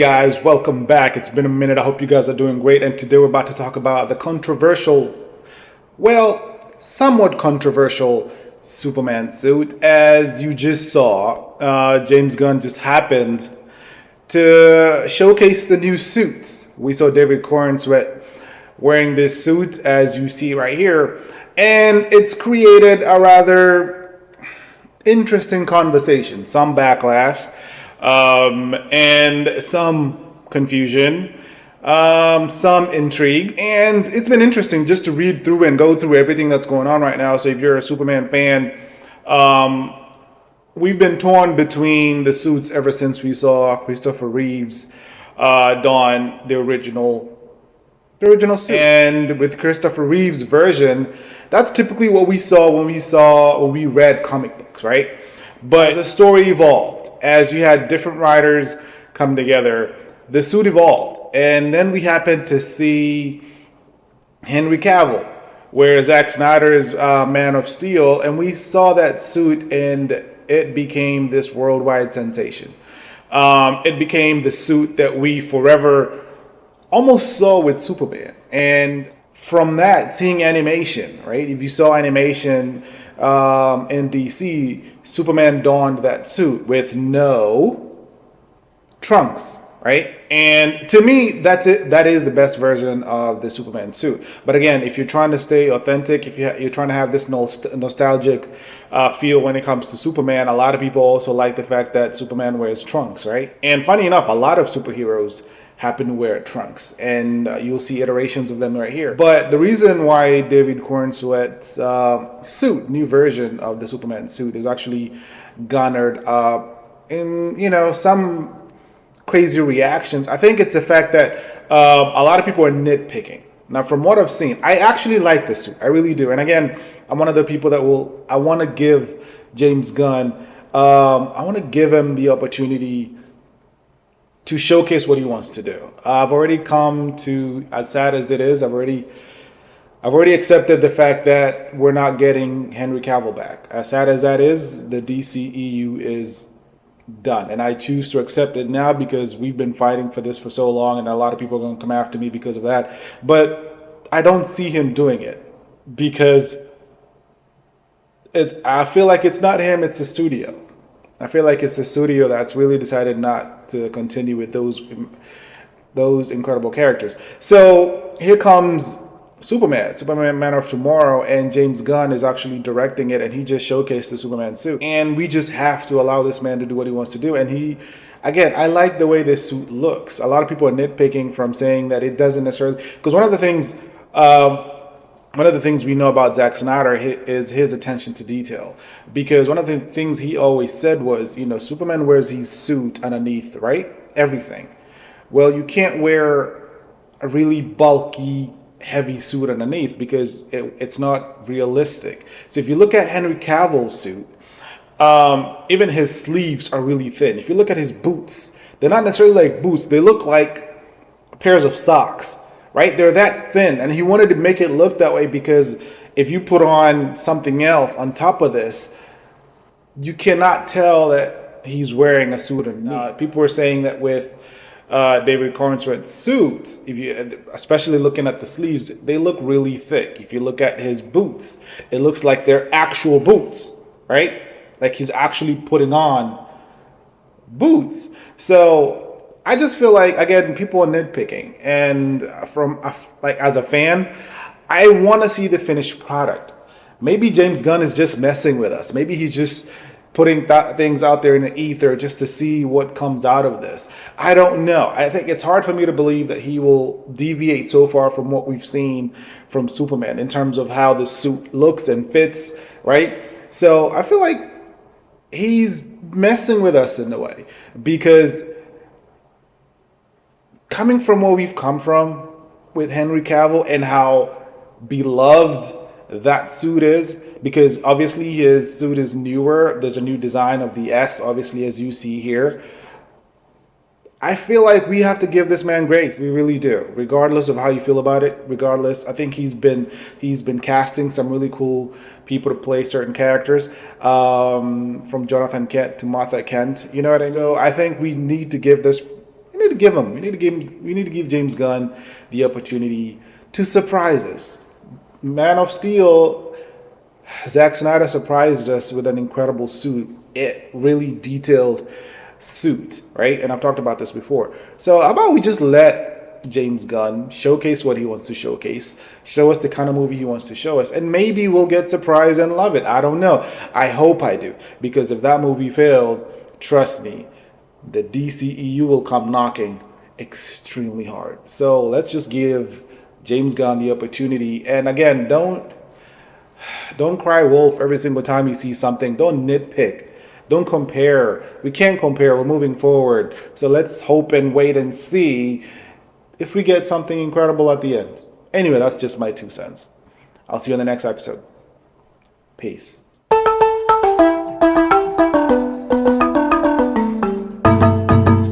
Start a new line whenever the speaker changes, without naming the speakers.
guys, welcome back. It's been a minute. I hope you guys are doing great. And today we're about to talk about the controversial, somewhat controversial Superman suit. As you just saw, James Gunn just happened to showcase the new suits. We saw David Corenswet wearing this suit, as you see right here, and it's created a rather interesting conversation, some backlash, and some confusion, some intrigue, and it's been interesting just to read through and go through everything that's going on right now. So if you're a Superman fan, we've been torn between the suits ever since we saw Christopher Reeves don the original suit. And with Christopher Reeves' version, that's typically what we saw when we read comic books, right? But as the story evolved, as you had different writers come together, the suit evolved. And then we happened to see Henry Cavill, where Zack Snyder's Man of Steel, and we saw that suit and it became this worldwide sensation. It became the suit that we forever almost saw with Superman. And from that, seeing animation, right? If you saw animation in DC, Superman donned that suit with no trunks, right? And to me, that's it. That is the best version of the Superman suit. But again, if you're trying to stay authentic, if you're trying to have this nostalgic feel when it comes to Superman, a lot of people also like the fact that Superman wears trunks, right? And funny enough, a lot of superheroes happen to wear trunks, and you'll see iterations of them right here. But the reason why David Corenswet's suit, new version of the Superman suit, is actually garnered in some crazy reactions, I think it's the fact that a lot of people are nitpicking. Now, from what I've seen, I actually like this suit. I really do. And again, I'm one of the people that I want to give James Gunn, I want to give him the opportunity to showcase what he wants to do. I've already come to, as sad as it is, I've already accepted the fact that we're not getting Henry Cavill back. As sad as that is, the DCEU is done, and I choose to accept it now because we've been fighting for this for so long, and a lot of people are going to come after me because of that. But I don't see him doing it because I feel like it's not him, it's the studio. I feel like it's the studio that's really decided not to continue with those incredible characters. So here comes Superman Man of Tomorrow, and James Gunn is actually directing it, and he just showcased the Superman suit. And we just have to allow this man to do what he wants to do. And I like the way this suit looks. A lot of people are nitpicking from saying that it doesn't necessarily, because one of the things we know about Zack Snyder is his attention to detail. Because one of the things he always said was, Superman wears his suit underneath, right? Everything. Well, you can't wear a really bulky, heavy suit underneath because it's not realistic. So if you look at Henry Cavill's suit, even his sleeves are really thin. If you look at his boots, they're not necessarily like boots. They look like pairs of socks. Right? They're that thin. And he wanted to make it look that way because if you put on something else on top of this, you cannot tell that he's wearing a suit underneath. People were saying that with David Corenswet's suits, especially looking at the sleeves, they look really thick. If you look at his boots, it looks like they're actual boots, right? Like he's actually putting on boots. So I just feel like, again, people are nitpicking, and as a fan, I want to see the finished product. Maybe James Gunn is just messing with us. Maybe he's just putting things out there in the ether just to see what comes out of this. I don't know. I think it's hard for me to believe that he will deviate so far from what we've seen from Superman in terms of how the suit looks and fits, right? So I feel like he's messing with us in a way because coming from where we've come from with Henry Cavill and how beloved that suit is, because obviously his suit is newer. There's a new design of the S, obviously, as you see here. I feel like we have to give this man grace. We really do, regardless of how you feel about it. Regardless, I think he's been casting some really cool people to play certain characters, from Jonathan Kent to Martha Kent. You know what I mean? So I think we need to give this need to give him. We need to give James Gunn the opportunity to surprise us. Man of Steel, Zack Snyder surprised us with an incredible suit. It really detailed suit, right? And I've talked about this before. So how about we just let James Gunn showcase what he wants to showcase, show us the kind of movie he wants to show us, and maybe we'll get surprised and love it. I don't know. I hope I do, because if that movie fails, trust me, the DCEU will come knocking extremely hard. So let's just give James Gunn the opportunity. And again, don't cry wolf every single time you see something. Don't nitpick. Don't compare. We can't compare. We're moving forward. So let's hope and wait and see if we get something incredible at the end. Anyway, that's just my 2 cents. I'll see you on the next episode. Peace.